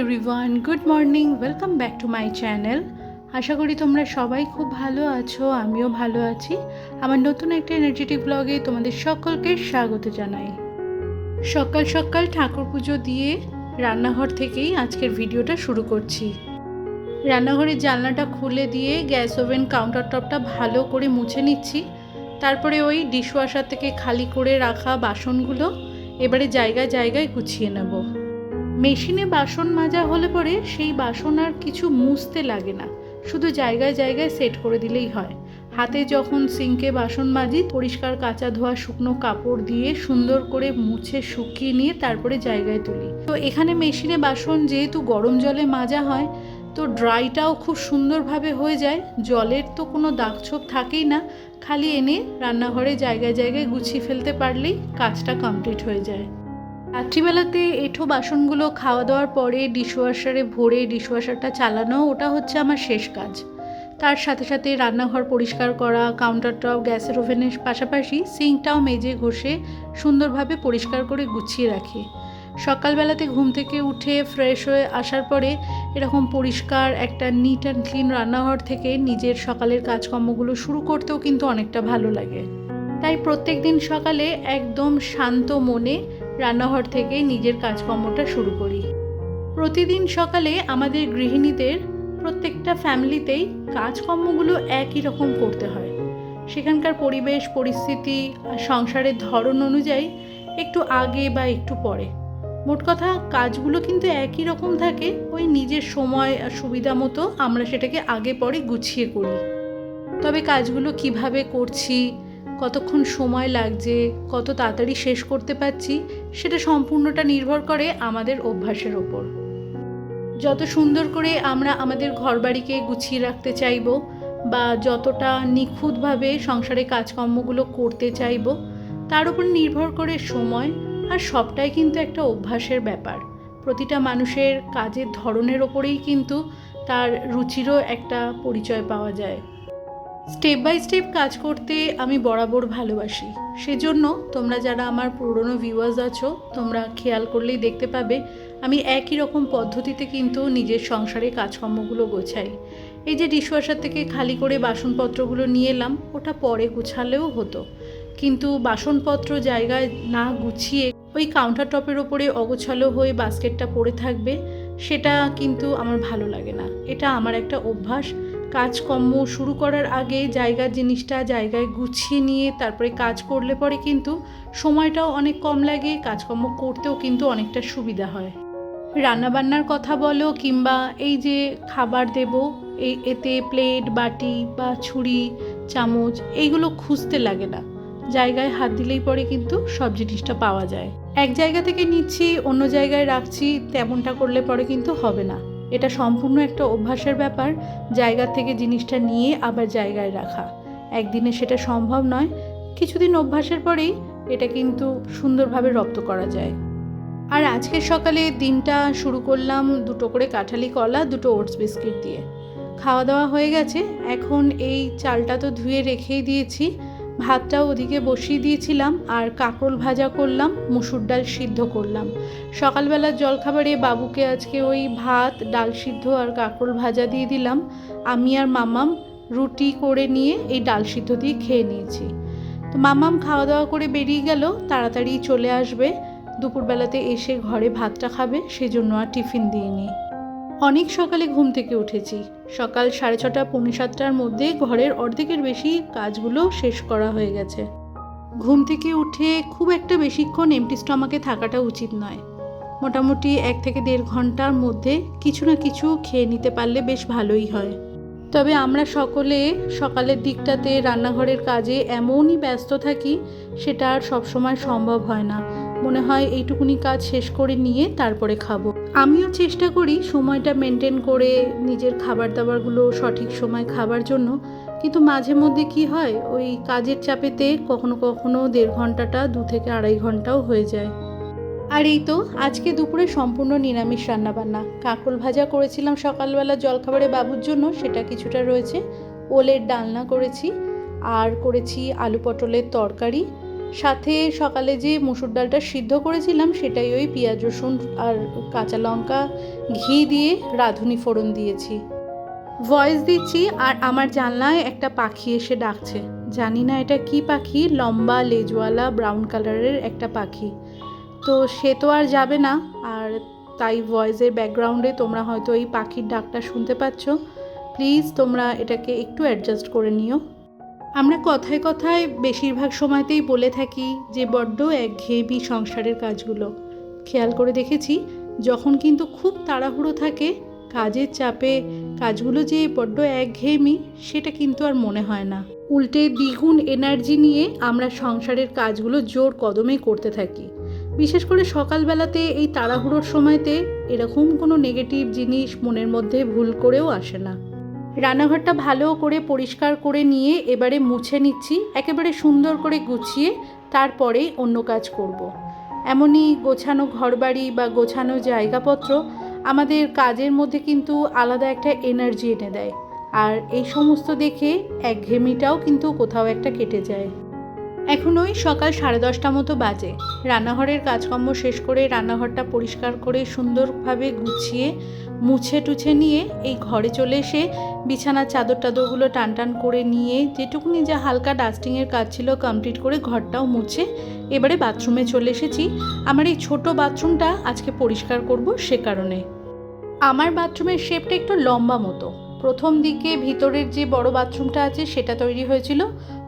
Everyone, good morning, welcome back to my channel. আশা করি তোমরা সবাই খুব ভালো আছো, আমিও ভালো আছি। আমার নতুন একটা এনার্জেটিক ব্লগে তোমাদের সকলকে স্বাগত জানাই। সকাল সকাল ঠাকুর পুজো দিয়ে রান্নাঘর থেকেই আজকের ভিডিওটা শুরু করছি। রান্নাঘরের জানলাটা খুলে দিয়ে গ্যাস ওভেন কাউন্টার টপটা ভালো করে মুছে নিচ্ছি। তারপরে ওই ডিশওয়াশার থেকে খালি করে রাখা বাসনগুলো এবারে জায়গায় জায়গায় গুছিয়ে নেব। মেশিনে বাসন মাজা হলে পরে সেই বাসন আর কিছু মুছতে লাগে না, শুধু জায়গায় জায়গায় সেট করে দিলেই হয়। হাতে যখন সিঙ্কে বাসন মাজি, পরিষ্কার কাঁচা ধোয়া শুকনো কাপড় দিয়ে সুন্দর করে মুছে শুকিয়ে নিয়ে তারপরে জায়গায় তুলি। তো এখানে মেশিনে বাসন যেহেতু গরম জলে মাজা হয়, তো ড্রাইটাও খুব সুন্দরভাবে হয়ে যায়। জলের তো কোনো দাগছোপ থাকেই না, খালি এনে রান্নাঘরে জায়গায় জায়গায় গুছিয়ে ফেলতে পারলেই কাজটা কমপ্লিট হয়ে যায়। রাত্রিবেলাতে এঁঠো বাসনগুলো খাওয়া দাওয়ার পরে ডিশওয়াশারে ভরে ডিশওয়াশারটা চালানো, ওটা হচ্ছে আমার শেষ কাজ। তার সাথে সাথে রান্নাঘর পরিষ্কার করা, কাউন্টার টপ, গ্যাসের ওভেনের পাশাপাশি সিঙ্কটাও মেজে ঘষে সুন্দরভাবে পরিষ্কার করে গুছিয়ে রাখি। সকালবেলাতে ঘুম থেকে উঠে ফ্রেশ হয়ে আসার পরে এরকম পরিষ্কার একটা নিট অ্যান্ড ক্লিন রান্নাঘর থেকে নিজের সকালের কাজকর্মগুলো শুরু করতেও কিন্তু অনেকটা ভালো লাগে। তাই প্রত্যেক দিন সকালে একদম শান্ত মনে রান্নাঘর থেকে নিজের কাজকর্মটা শুরু করি। প্রতিদিন সকালে আমাদের গৃহিণীদের প্রত্যেকটা ফ্যামিলিতেই কাজকর্মগুলো একই রকম করতে হয়। সেখানকার পরিবেশ পরিস্থিতি আর সংসারের ধরন অনুযায়ী একটু আগে বা একটু পরে, মোট কথা কাজগুলো কিন্তু একই রকম থাকে। ওই নিজের সময় আর সুবিধা মতো আমরা সেটাকে আগে পরে গুছিয়ে করি। তবে কাজগুলো কিভাবে করছি, কতক্ষণ সময় লাগছে, কত তাড়াতাড়ি শেষ করতে পারছি, সেটা সম্পূর্ণটা নির্ভর করে আমাদের অভ্যাসের ওপর। যত সুন্দর করে আমরা আমাদের ঘরবাড়িকে গুছিয়ে রাখতে চাইব বা যতটা নিখুঁতভাবে সংসারে কাজকর্মগুলো করতে চাইব, তার উপর নির্ভর করে সময়। আর সবটাই কিন্তু একটা অভ্যাসের ব্যাপার। প্রতিটা মানুষের কাজের ধরনের ওপরেই কিন্তু তার রুচিরও একটা পরিচয় পাওয়া যায়। স্টেপ বাই স্টেপ কাজ করতে আমি বরাবর ভালোবাসি। সেজন্য তোমরা যারা আমার পুরনো ভিউয়ার্স আছো, তোমরা খেয়াল করলেই দেখতে পাবে আমি একই রকম পদ্ধতিতে কিন্তু নিজের সংসারে কাজকর্মগুলো গোছাই। এই যে ডিশওয়াশার থেকে খালি করে বাসনপত্রগুলো নিয়ে এলাম, ওটা পরে গুছালেও হতো, কিন্তু বাসনপত্র জায়গায় না গুছিয়ে ওই কাউন্টার টপের ওপরে অগোছালো হয়ে বাস্কেটটা পড়ে থাকবে, সেটা কিন্তু আমার ভালো লাগে না। এটা আমার একটা অভ্যাস। কাজকর্ম শুরু করার আগে জায়গার জিনিসটা জায়গায় গুছিয়ে নিয়ে তারপরে কাজ করলে পরে কিন্তু সময়টাও অনেক কম লাগে, কাজকর্ম করতেও কিন্তু অনেকটা সুবিধা হয়। রান্নাবান্নার কথা বলো কিংবা এই যে খাবার দেব, এতে প্লেট বাটি বা ছুরি চামচ এইগুলো খুঁজতে লাগে না, জায়গায় হাত দিলেই পরে কিন্তু সব জিনিসটা পাওয়া যায়। এক জায়গা থেকে নিচ্ছি অন্য জায়গায় রাখছি, তেমনটা করলে পরে কিন্তু হবে না। এটা সম্পূর্ণ একটা অভ্যাসের ব্যাপার। জায়গা থেকে জিনিসটা নিয়ে আবার জায়গায় রাখা একদিনে সেটা সম্ভব নয়, কিছুদিন অভ্যাসের পরেই এটা কিন্তু সুন্দরভাবে রপ্ত করা যায়। আর আজকের সকালে দিনটা শুরু করলাম দুটো করে কাঁঠালি কলা, দুটো ওটস বিস্কিট দিয়ে। খাওয়া দাওয়া হয়ে গেছে। এখন এই চালটা তো ধুয়ে রেখেই দিয়েছি, ভাতটাও ওদিকে বসিয়ে দিয়েছিলাম, আর কাঁকরোল ভাজা করলাম, মুসুর ডাল সিদ্ধ করলাম। সকালবেলার জলখাবারে বাবুকে আজকে ওই ভাত, ডাল সিদ্ধ আর কাঁকরোল ভাজা দিয়ে দিলাম। আমি আর মাম্মাম রুটি করে নিয়ে এই ডাল সিদ্ধ দিয়ে খেয়ে নিয়েছি। তো মাম্মাম খাওয়া দাওয়া করে বেরিয়ে গেল, তাড়াতাড়ি চলে আসবে। দুপুরবেলাতে এসে ঘরে ভাতটা খাবে, সেজন্য আর টিফিন দিইনি। অনেক সকালে ঘুম থেকে উঠেছি। সকাল 6:30 পৌনে 7টার মধ্যে ঘরের অর্ধেকের বেশি কাজগুলো শেষ করা হয়ে গেছে। ঘুম থেকে উঠে খুব একটা বেশিক্ষণ এমটি স্টমাকে থাকাটা উচিত নয়। মোটামুটি 1 থেকে 1.5 ঘন্টার মধ্যে কিছু না কিছু খেয়ে নিতে পারলে বেশ ভালোই হয়। তবে আমরা সকলে সকালের দিকটাতে রান্নাঘরের কাজে এমনই ব্যস্ত থাকি, সেটা আর সবসময় সম্ভব হয় না। মনে হয় এইটুকুনি কাজ শেষ করে নিয়ে তারপরে খাবো। আমিও চেষ্টা করি সময়টা মেনটেন করে নিজের খাবার দাবারগুলো সঠিক সময় খাবার জন্য, কিন্তু মাঝে মধ্যে কি হয়, ওই কাজের চাপেতে কখনো কখনো 1.5 ঘন্টাটা 2 থেকে 2.5 ঘন্টাও হয়ে যায়। আর এই তো আজকে দুপুরে সম্পূর্ণ নিরামিষ রান্নাবান্না। কাঁকরোল ভাজা করেছিলাম সকালবেলা জলখাবারে বাবুর জন্য, সেটা কিছুটা রয়েছে। ওলের ডালনা করেছি, আর করেছি আলু পটলের তরকারি, সাথে সকালে যে মুসুর ডালটা সিদ্ধ করেছিলাম সেটাই ওই পেঁয়াজ রসুন আর কাঁচা লঙ্কা ঘি দিয়ে রাঁধুনি ফোড়ন দিয়েছি। ভয়েস দিচ্ছি আর আমার জানলায় একটা পাখি এসে ডাকছে। জানি না এটা কি পাখি, লম্বা লেজওয়ালা ব্রাউন কালারের একটা পাখি। তো সে তো আর যাবে না, আর তাই ভয়েসের ব্যাকগ্রাউন্ডে তোমরা হয়তো এই পাখির ডাকটা শুনতে পাচ্ছ। প্লিজ তোমরা এটাকে একটু অ্যাডজাস্ট করে নিও। আমরা কথায় কথায় বেশিরভাগ সময়তেই বলে থাকি যে বড্ড একঘেয়েমি সংসারের কাজগুলো। খেয়াল করে দেখেছি যখন কিন্তু খুব তাড়াহুড়ো থাকে, কাজের চাপে কাজগুলো যে বড্ড একঘেয়েমি সেটা কিন্তু আর মনে হয় না। উল্টে দ্বিগুণ এনার্জি নিয়ে আমরা সংসারের কাজগুলো জোর কদমে করতে থাকি। বিশেষ করে সকালবেলাতে এই তাড়াহুড়োর সময়তে এরকম কোনো নেগেটিভ জিনিস মনের মধ্যে ভুল করেও আসে না। রান্নাঘরটা ভালো করে পরিষ্কার করে নিয়ে এবারে মুছে নিচ্ছি, একেবারে সুন্দর করে গুছিয়ে তারপরেই অন্য কাজ করব। এমনই গোছানো ঘরবাড়ি বা গোছানো জায়গাপত্র আমাদের কাজের মধ্যে কিন্তু আলাদা একটা এনার্জি এনে দেয়, আর এই সমস্ত দেখে একঘেয়েমিটাও কিন্তু কোথাও একটা কেটে যায়। এখন ওই সকাল 10:30 মতো বাজে। রান্নাঘরের কাজকর্ম শেষ করে রান্নাঘরটা পরিষ্কার করে সুন্দরভাবে গুছিয়ে মুছে টুছে নিয়ে এই ঘরে চলে এসে বিছানার চাদর টাদরগুলো টান টান করে নিয়ে যেটুকুনি যা হালকা ডাস্টিংয়ের কাজ ছিল কমপ্লিট করে ঘরটাও মুছে এবারে বাথরুমে চলে এসেছি। আমার এই ছোট বাথরুমটা আজকে পরিষ্কার করব, সে কারণে। আমার বাথরুমের শেপটা একটু লম্বা মতো। প্রথম দিকে ভিতরের যে বড় বাথরুমটা আছে সেটা তৈরি হয়েছিল,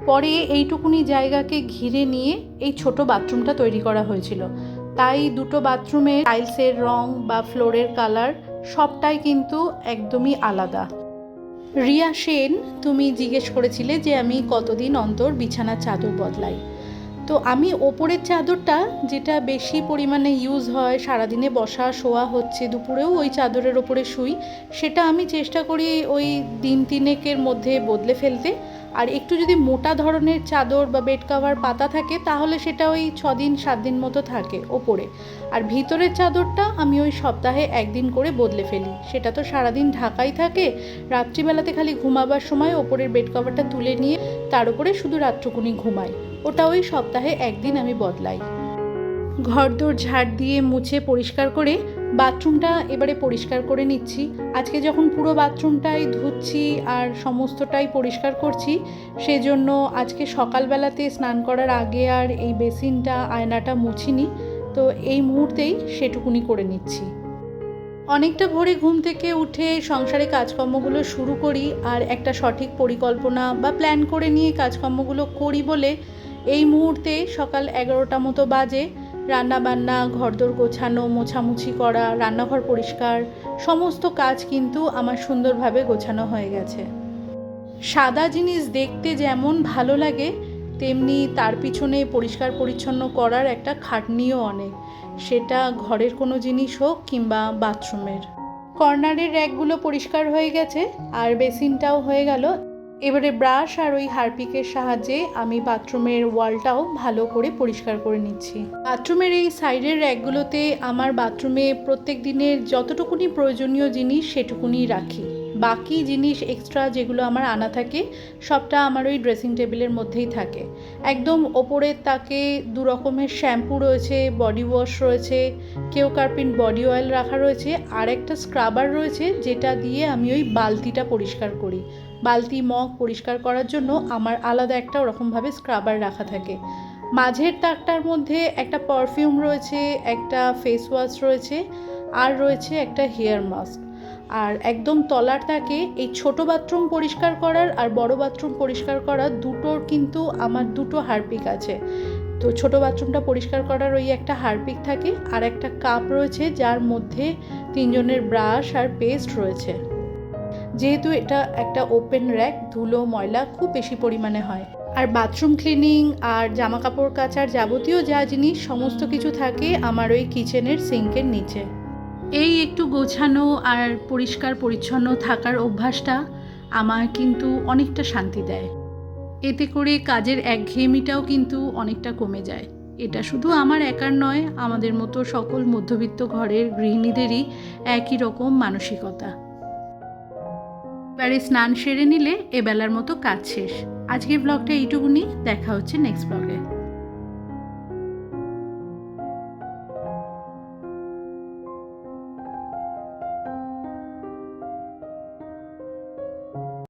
পরে এইটুকুনি জায়গাকে ঘিরে নিয়ে এই ছোট বাথরুমটা তৈরি করা হয়েছিল। তাই দুটো বাথরুমের টাইলসের রং বা ফ্লোরের কালার সবটাই কিন্তু একদমই আলাদা। রিয়া সেন, তুমি জিজ্ঞেস করেছিলে যে আমি কতদিন অন্তর বিছানার চাদর বদলাই। তো আমি ওপরের চাদরটা যেটা বেশি পরিমাণে ইউজ হয়, সারাদিনে বসা শোয়া হচ্ছে, দুপুরেও ওই চাদরের ওপরে শুই, সেটা আমি চেষ্টা করি ওই দিন তিনেকের মধ্যে বদলে ফেলতে। আর একটু যদি মোটা ধরনের চাদর বা বেড কাভার পাতা থাকে তাহলে সেটা ওই 6 দিন 7 দিন মতো থাকে ওপরে। আর ভিতরের চাদরটা আমি ওই সপ্তাহে 1 দিন করে বদলে ফেলি। সেটা তো সারাদিন ঢাকাই থাকে, রাত্রিবেলাতে খালি ঘুমাবার সময় ওপরের বেড কাভারটা তুলে নিয়ে তার উপরে শুধু রাত্রকুনি ঘুমাই। ওটা ওই সপ্তাহে 1 দিন আমি বদলাই। ঘরদোর ঝাড় দিয়ে মুছে পরিষ্কার করে বাথরুমটা এবারে পরিষ্কার করে নিচ্ছি। আজকে যখন পুরো বাথরুমটাই ধুচ্ছি আর সমস্তটাই পরিষ্কার করছি, সেজন্য আজকে সকালবেলাতে স্নান করার আগে আর এই বেসিনটা আয়নাটা মুছিনি, তো এই মুহূর্তেই সেটুকুনি করে নিচ্ছি। অনেকটা ভোরে ঘুম থেকে উঠে সংসারে কাজকর্মগুলো শুরু করি আর একটা সঠিক পরিকল্পনা বা প্ল্যান করে নিয়ে কাজকর্মগুলো করি বলে এই মুহূর্তে সকাল 11টা মতো বাজে। রান্নাবান্না, ঘরদোর গোছানো, মোছামুছি করা, রান্নাঘর পরিষ্কার সমস্ত কাজ কিন্তু আমার সুন্দরভাবে গোছানো হয়ে গেছে। সাদা জিনিস দেখতে যেমন ভালো লাগে তেমনি তার পিছনে পরিষ্কার পরিচ্ছন্ন করার একটা খাটনিও অনেক, সেটা ঘরের কোনো জিনিস হোক কিংবা বাথরুমের। কর্নারের র্যাকগুলো পরিষ্কার হয়ে গেছে আর বেসিনটাও হয়ে গেল। এবারে ব্রাশ আর ওই হারপিকের সাহায্যে আমি বাথরুমের ওয়ালটাও ভালো করে পরিষ্কার করে নিচ্ছি। বাথরুমের এই সাইডের র্যাকগুলোতে আমার বাথরুমে প্রত্যেক দিনের যতটুকুনি প্রয়োজনীয় জিনিস সেটুকুনি রাখি। বাকি জিনিস এক্সট্রা যেগুলো আমার আনা থাকে সবটা আমার ওই ড্রেসিং টেবিলের মধ্যেই থাকে। একদম ওপরের তাকে 2 রকমের শ্যাম্পু রয়েছে, বডি ওয়াশ রয়েছে, কেওকার্পিন বডি অয়েল রাখা রয়েছে, আর একটা স্ক্রাবার রয়েছে যেটা দিয়ে আমি ওই বালতিটা পরিষ্কার করি। বালতি মগ পরিষ্কার করার জন্য আমার আলাদা একটা ওরকমভাবে স্ক্রাবার রাখা থাকে। মাঝের তাকটার মধ্যে একটা পারফিউম রয়েছে, একটা ফেস ওয়াশ রয়েছে, আর রয়েছে একটা হেয়ার মাস্ক। আর একদম তলার তাকে এই ছোট বাথরুম পরিষ্কার করার আর বড় বাথরুম পরিষ্কার করার দুটোর কিন্তু আমার 2টো হারপিক আছে। তো ছোট বাথরুমটা পরিষ্কার করার ওই একটা হারপিক থাকে, আর একটা কাপ রয়েছে যার মধ্যে 3 জনের ব্রাশ আর পেস্ট রয়েছে। যেহেতু এটা একটা ওপেন র্যাক, ধুলো ময়লা খুব বেশি পরিমাণে হয়। আর বাথরুম ক্লিনিং আর জামা কাপড় কাচার যাবতীয় যা জিনিস সমস্ত কিছু থাকে আমার ওই কিচেনের সিঙ্কের নিচে। এই একটু গোছানো আর পরিষ্কার পরিচ্ছন্ন থাকার অভ্যাসটা আমার কিন্তু অনেকটা শান্তি দেয়। এতে করে কাজের একঘেয়েমিটাও কিন্তু অনেকটা কমে যায়। এটা শুধু আমার একার নয়, আমাদের মতো সকল মধ্যবিত্ত ঘরের গৃহিণীদেরই একই রকম মানসিকতা। এবারে স্নান সেরে নিলে এবেলার মতো কাজ শেষ। আজকের ব্লগটা এইটুকুনি, দেখা হচ্ছে নেক্সট ব্লগে।